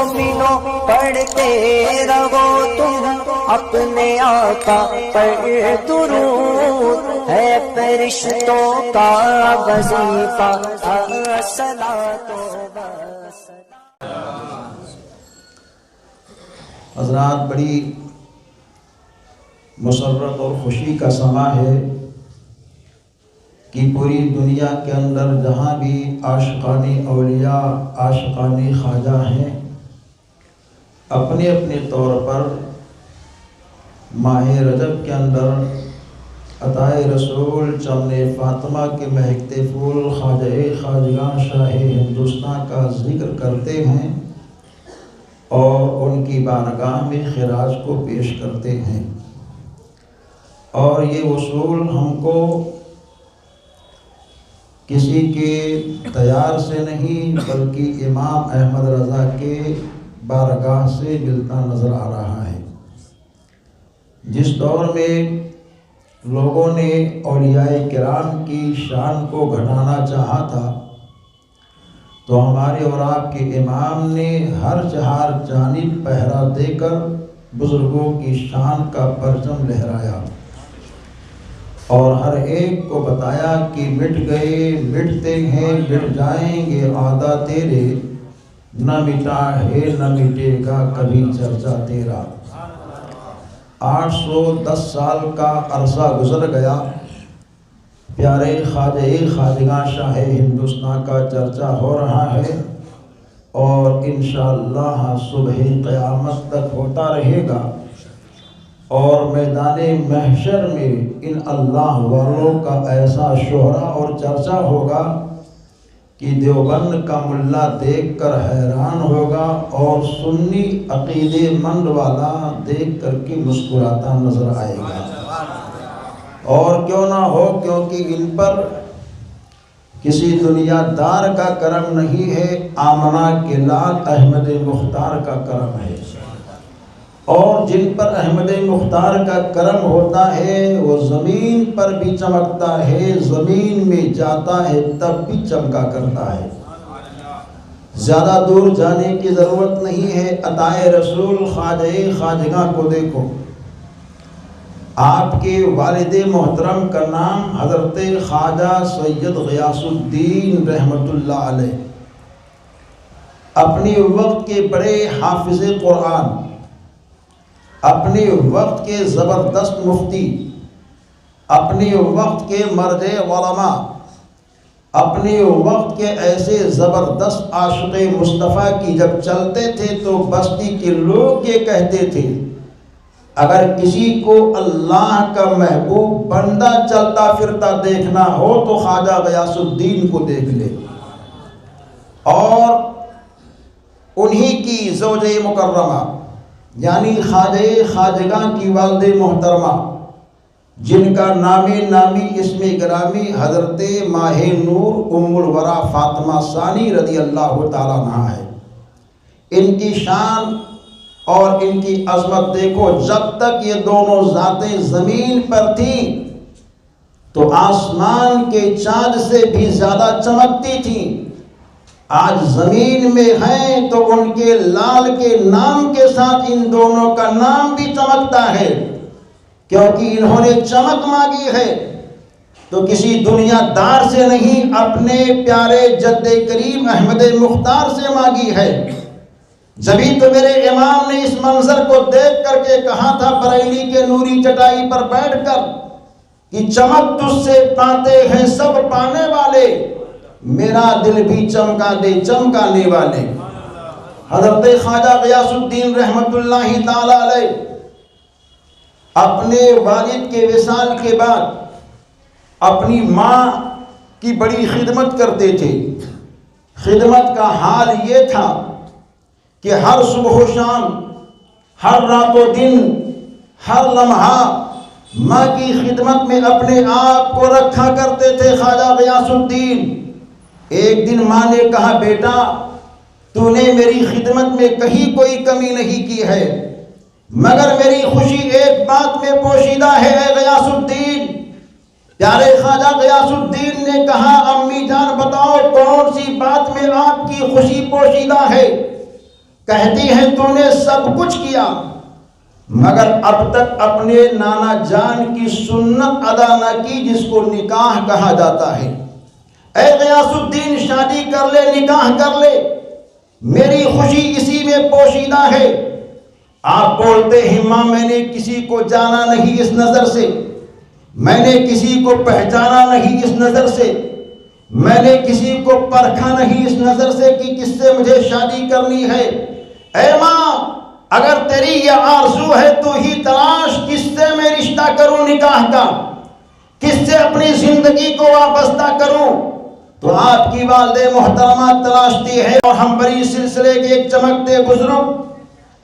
مومنوں پڑھتے رہو تم اپنے آقا پر درود، ہے فرشتوں کا وظیفہ الصلاۃ والسلام۔ حضرات، بڑی مسرت اور خوشی کا سماں ہے کہ پوری دنیا کے اندر جہاں بھی عاشقان اولیاء، عاشقان خواجہ ہیں، اپنے اپنے طور پر ماہ رجب کے اندر عطائے رسول چمن فاطمہ کے مہکتے پھول خواجہ خواجگاں شاہ ہندوستان کا ذکر کرتے ہیں اور ان کی بارگاہ میں خراج کو پیش کرتے ہیں۔ اور یہ اصول ہم کو کسی کے تیار سے نہیں بلکہ امام احمد رضا کے بارگاہ سے ملتا نظر آ رہا ہے۔ جس دور میں لوگوں نے اولیاء کرام کی شان کو گھٹانا چاہا تھا، تو ہمارے اور آپ کے امام نے ہر چہار جانب پہرا دے کر بزرگوں کی شان کا پرچم لہرایا اور ہر ایک کو بتایا کہ مٹ گئے، مٹتے ہیں، مٹ جائیں گے اعداء تیرے، نہ مٹا ہے نہ مٹے گا کبھی چرچا تیرا۔ 810 سال کا عرصہ گزر گیا، پیارے خواجہ خواجگاں شاہ ہندوستان کا چرچا ہو رہا ہے اور انشاءاللہ صبح قیامت تک ہوتا رہے گا، اور میدان محشر میں ان اللہ والوں کا ایسا شہرہ اور چرچا ہوگا کہ دیوبند کا ملا دیکھ کر حیران ہوگا اور سنی عقیدے مند والا دیکھ کر کے مسکراتا نظر آئے گا۔ اور کیوں نہ ہو، کیونکہ ان پر کسی دنیا دار کا کرم نہیں ہے، آمنہ کے لال احمد مختار کا کرم ہے، اور جن پر احمد مختار کا کرم ہوتا ہے وہ زمین پر بھی چمکتا ہے، زمین میں جاتا ہے تب بھی چمکا کرتا ہے۔ زیادہ دور جانے کی ضرورت نہیں ہے، عطائے رسول خواجہ خواجگاں کو دیکھو۔ آپ کے والد محترم کا نام حضرت خواجہ سید غیاث الدین رحمۃ اللہ علیہ، اپنے وقت کے بڑے حافظ قرآن، اپنے وقت کے زبردست مفتی، اپنے وقت کے مرد علماء، اپنے وقت کے ایسے زبردست عاشق مصطفیٰ کی جب چلتے تھے تو بستی کے لوگ یہ کہتے تھے اگر کسی کو اللہ کا محبوب بندہ چلتا پھرتا دیکھنا ہو تو خواجہ غیاث الدین کو دیکھ لے۔ اور انہی کی زوجہ مکرمہ یعنی خواجہ خواجگاں کی والد محترمہ، جن کا نامی اسم گرامی حضرت ماہ نور ام الورا فاطمہ ثانی رضی اللہ تعالیٰ عنہ ہے، ان کی شان اور ان کی عظمت دیکھو۔ جب تک یہ دونوں ذاتیں زمین پر تھیں تو آسمان کے چاند سے بھی زیادہ چمکتی تھیں، آج زمین میں ہیں تو ان کے لال کے نام کے ساتھ ان دونوں کا نام بھی چمکتا ہے، کیونکہ انہوں نے چمک مانگی ہے تو کسی دنیا دار سے نہیں، اپنے پیارے جد کریم احمد مختار سے مانگی ہے۔ جبھی تو میرے امام نے اس منظر کو دیکھ کر کے کہا تھا بریلی کے نوری چٹائی پر بیٹھ کر کہ چمک تجھ سے پاتے ہیں سب پانے والے، میرا دل بھی چمکا دے چمکانے والے۔ حضرت خواجہ غیاث الدین رحمت اللہ تعالی علیہ اپنے والد کے وصال کے بعد اپنی ماں کی بڑی خدمت کرتے تھے۔ خدمت کا حال یہ تھا کہ ہر صبح و شام، ہر رات و دن، ہر لمحہ ماں کی خدمت میں اپنے آپ کو رکھا کرتے تھے خواجہ غیاث الدین۔ ایک دن ماں نے کہا بیٹا تو نے میری خدمت میں کہیں کوئی کمی نہیں کی ہے، مگر میری خوشی ایک بات میں پوشیدہ ہے اے غیاث الدین۔ پیارے خواجہ غیاث الدین نے کہا امی جان بتاؤ کون سی بات میں آپ کی خوشی پوشیدہ ہے؟ کہتی ہیں تو نے سب کچھ کیا مگر اب تک اپنے نانا جان کی سنت ادا نہ کی جس کو نکاح کہا جاتا ہے۔ اے غیاث الدین شادی کر لے، نکاح کر لے، میری خوشی اسی میں پوشیدہ ہے۔ آپ بولتے ہیں ماں میں نے کسی کو جانا نہیں اس نظر سے، میں نے کسی کو پہچانا نہیں اس نظر سے، میں نے کسی کو پرکھا نہیں اس نظر سے کہ کس سے مجھے شادی کرنی ہے۔ اے ماں اگر تیری یہ آرزو ہے تو ہی تلاش کس سے میں رشتہ کروں نکاح کا، کس سے اپنی زندگی کو وابستہ کروں۔ تو آپ کی والدہ محترمہ تلاشتی ہے، اور ہم بڑی سلسلے کے ایک چمکتے بزرگ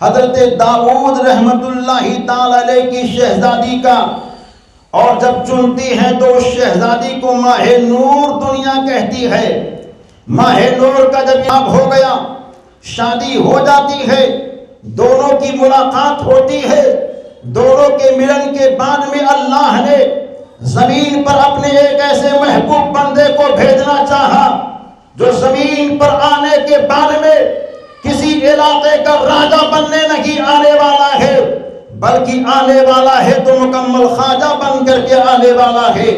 حضرت داؤد رحمت اللہ تعالی علیہ کی شہزادی کا، اور جب چنتی ہیں تو اس شہزادی کو ماہ نور دنیا کہتی ہے۔ ماہ نور کا جب اب ہو گیا، شادی ہو جاتی ہے، دونوں کی ملاقات ہوتی ہے، دونوں کے ملن کے بعد میں اللہ نے زمین پر اپنے ایک ایسے محبوب بندے کو بھیجنا چاہا جو زمین پر آنے کے بعد میں کسی علاقے کا راجہ بننے نہیں آنے والا ہے، بلکہ آنے والا ہے تو مکمل خواجہ بن کر کے آنے والا ہے۔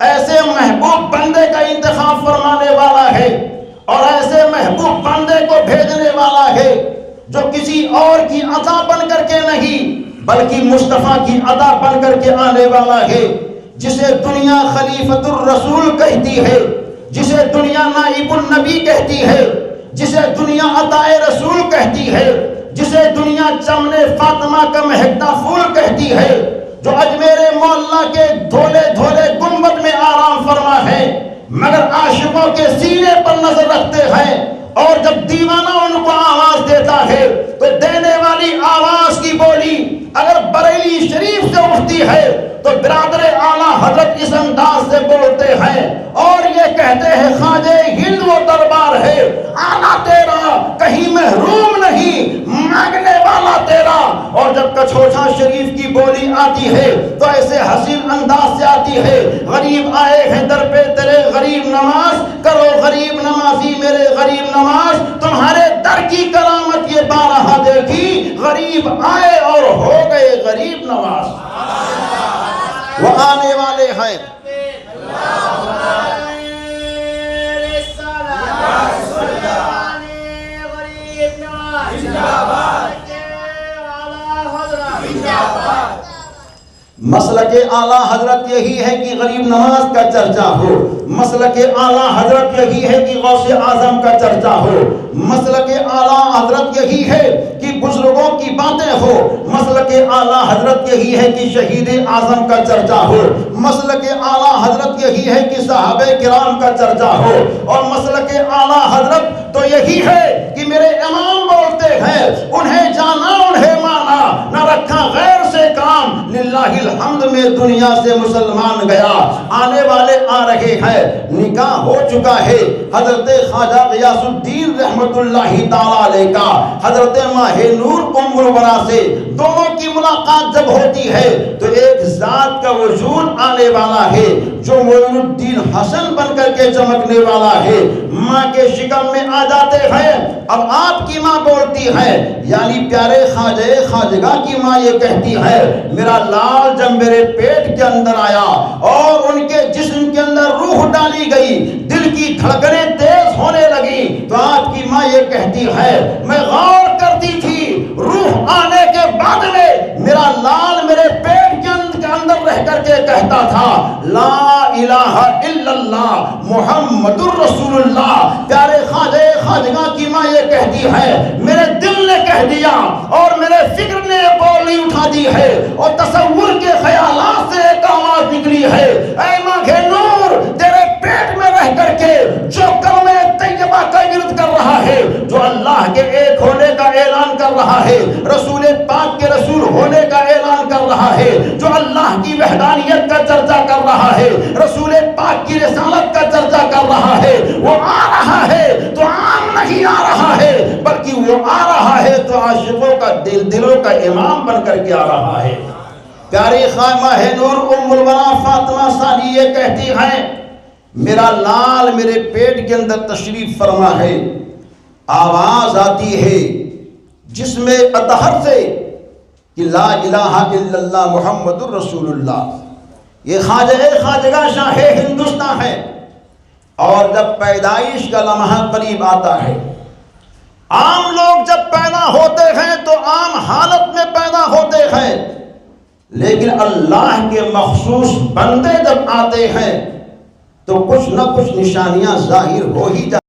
ایسے محبوب بندے کا انتخاب فرمانے والا ہے، اور ایسے محبوب بندے کو بھیجنے والا ہے جو کسی اور کی عطا بن کر کے نہیں بلکہ مصطفیٰ کی عطا بن کر کے آنے والا ہے، جسے دنیا خلیفۃ الرسول کہتی ہے، جسے دنیا نائب النبی کہتی ہے، جسے دنیا عطائے رسول کہتی ہے، جسے دنیا چمن فاطمہ کا مہکتا پھول کہتی ہے، جو اجمیر معلیٰ کے دھولے دھولے گنبد میں آرام فرما ہے، مگر عاشقوں کے سینے پر نظر رکھتے ہیں، اور جب دیوانہ ان کو آواز دیتا ہے تو دینے والی آواز کی بولی اگر بریلی شریف سے اٹھتی ہے تو برادر اعلیٰ حضرت اس انداز سے بولتے ہیں اور یہ کہتے ہیں خواجہ ہند وہ دربار ہے، آنا تیرا کہیں محروم نہیں، مانگنے والا تیرا۔ اور جب کچھوچا شریف کی بولی آتی ہے تو ایسے حسین انداز سے آتی ہے، غریب آئے ہیں در پہ تیرے غریب نواز، کرو غریب نوازی میرے غریب نواز، تمہارے در کی کرامت یہ بارہا دیکھی، غریب آئے اور ہو گئے غریب نواز۔ وہ آنے والے ہیں، مسلک اعلیٰ حضرت یہی ہے کہ غریب نواز کا چرچا ہو، مسلک اعلیٰ حضرت یہی ہے کہ غوث اعظم کا چرچا ہو، مسلک اعلیٰ حضرت یہی ہے کہ بزرگوں کی باتیں ہو، مسلک اعلیٰ حضرت یہی ہے کہ شہید اعظم کا چرچا ہو، مسلک اعلیٰ حضرت یہی ہے کہ صحابہ کرام کا چرچا ہو، اور مسلک اعلیٰ حضرت تو یہی ہے کہ میرے امام بولتے ہیں انہیں جانا انہیں مانا، نہ رکھا غیر سے کام، للہ الحمد میں دنیا سے مسلمان گیا۔ آنے والے آ رہے ہیں، نکاح ہو چکا ہے حضرت خواجہ غیاث الدین رحمت اللہ تعالی علیہ کا حضرت ماہ نور ام الورا سے، دونوں کی ملاقات جب ہوتی ہے تو ایک ذات کا وجود آنے والا ہے جو معین الدین حسن بن کر کے چمکنے والا ہے، ماں کے شکم میں آ جاتے ہیں۔ اب آپ کی ماں بولتی ہے، یعنی پیارے خواجہ خواجگاہ کی ماں یہ کہتی ہے میرا لال جب میرے پیٹ کے اندر آیا اور ان کے جسم کے اندر روح ڈالی گئی، دل کی دھڑکنیں تیز ہونے لگی، تو آپ کی ماں یہ کہتی ہے میں غور کرتی تھی روح آنے کے بعد میں میرا لال میرے پیٹ کے اندر رہ کر کے کہتا تھا لا الہ الا اللہ محمد الرسول اللہ۔ پیارے خواجہ خواجگاہ کی ماں یہ کہتی ہے میرے دل نے کہہ دیا اور میرے فکر نے بولی اٹھا دی ہے اور تصور کے خیالات سے ایک آواز نکلی ہے، اے ماہ نور تیرے پیٹ میں رہ کر کے جو کلمہ طیبہ کا ورد کر رہا ہے، جو اللہ کے ایک ہونے کا اعلان کر رہا ہے، رسول پاک کے رسول ہونے کا اعلان کر رہا ہے، جو اللہ کی وحدانیت کا چرچا کر رہا ہے، رسول پاک کی رسالت کا چرچا کر رہا ہے، وہ آ رہا ہے تو عام نہیں آ رہا ہے بلکہ وہ آ رہا ہے تو عاشقوں کا دلوں کا امام بن کر کے آ رہا ہے۔ پیاری خواجہ نور ام الورا فاطمہ ثانی یہ کہتی ہیں میرا لال میرے پیٹ کے اندر تشریف فرما ہے، آواز آتی ہے جس میں اطہر سے کہ لا الہ الا اللہ محمد الرسول اللہ، یہ خواجہ شاہ ہندوستان ہے۔ اور جب پیدائش کا لمحہ قریب آتا ہے، عام لوگ جب پیدا ہوتے ہیں تو عام حالت میں پیدا ہوتے ہیں، لیکن اللہ کے مخصوص بندے جب آتے ہیں تو کچھ نہ کچھ نشانیاں ظاہر ہو ہی جاتی ہیں۔